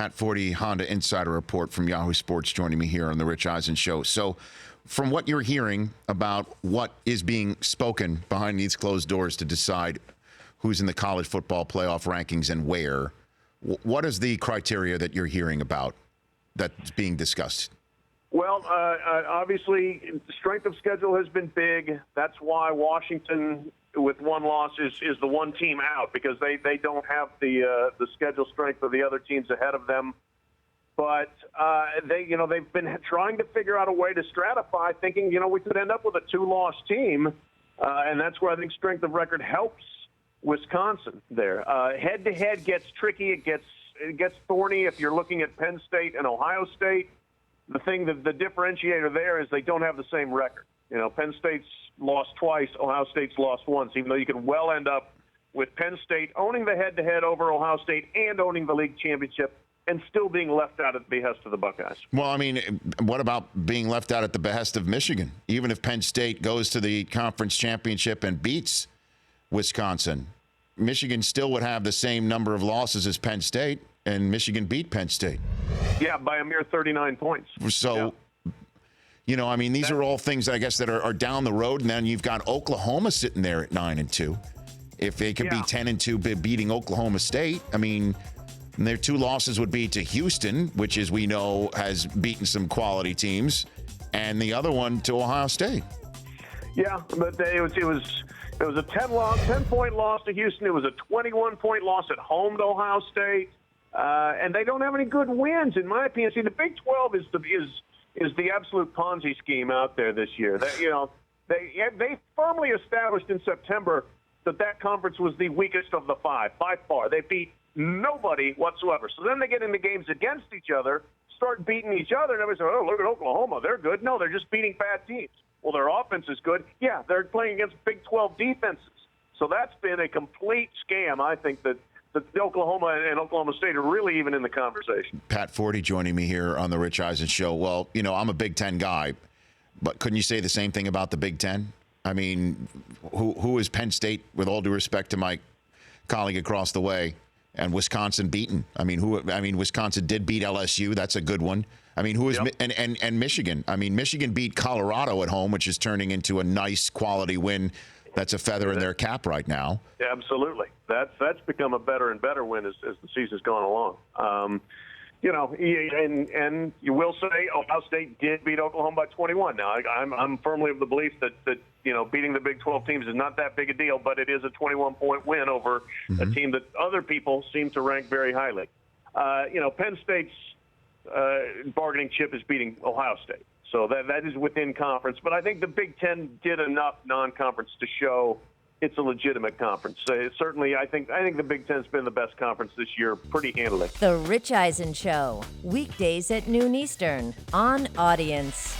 Pat Forde, Honda Insider Report from Yahoo Sports, joining me here on the Rich Eisen Show. So, from what you're hearing about what is being spoken behind these closed doors to decide who's in the college football playoff rankings and where, what is the criteria that you're hearing about that's being discussed? Well, obviously, strength of schedule has been big. That's why Washington, with one loss, is the one team out, because they don't have the schedule strength of the other teams ahead of them. But they've been trying to figure out a way to stratify, thinking we could end up with a 2-loss team, and that's where I think strength of record helps Wisconsin. There, head-to-head gets tricky. It gets thorny if you're looking at Penn State and Ohio State. The differentiator there is they don't have the same record. Penn State's lost twice, Ohio State's lost once, even though you could well end up with Penn State owning the head-to-head over Ohio State and owning the league championship and still being left out at the behest of the Buckeyes. Well, I mean, what about being left out at the behest of Michigan? Even if Penn State goes to the conference championship and beats Wisconsin, Michigan still would have the same number of losses as Penn State, and Michigan beat Penn State. Yeah, by a mere 39 points. So, these are all things, I guess, that are down the road. And then you've got Oklahoma sitting there at 9-2. If they could be 10-2 beating Oklahoma State, their 2 losses would be to Houston, which, as we know, has beaten some quality teams, and the other one to Ohio State. Yeah, but it was a 10-point loss to Houston. It was a 21-point loss at home to Ohio State. And they don't have any good wins, in my opinion. See, the Big 12 is the absolute Ponzi scheme out there this year. They firmly established in September that conference was the weakest of the 5 by far. They beat nobody whatsoever. So then they get into games against each other, start beating each other, and everybody says, "Oh, look at Oklahoma, they're good." No, they're just beating bad teams. Well, their offense is good. Yeah, they're playing against Big 12 defenses. So that's been a complete scam. I think that Oklahoma and Oklahoma State are really even in the conversation. Pat Forde joining me here on the Rich Eisen Show. Well, I'm a Big Ten guy, but couldn't you say the same thing about the Big Ten? I mean, who is Penn State, with all due respect to my colleague across the way, and Wisconsin beaten? Wisconsin did beat LSU. That's a good one. Who is and Michigan? Michigan beat Colorado at home, which is turning into a nice quality win. That's a feather in their cap right now. Absolutely. That's become a better and better win as the season's gone along. And you will say Ohio State did beat Oklahoma by 21. Now, I'm firmly of the belief that beating the Big 12 teams is not that big a deal, but it is a 21-point win over a team that other people seem to rank very highly. Penn State's bargaining chip is beating Ohio State. So that is within conference. But I think the Big Ten did enough non-conference to show it's a legitimate conference. Certainly, I think the Big Ten's been the best conference this year pretty handily. The Rich Eisen Show, weekdays at noon Eastern on Audience.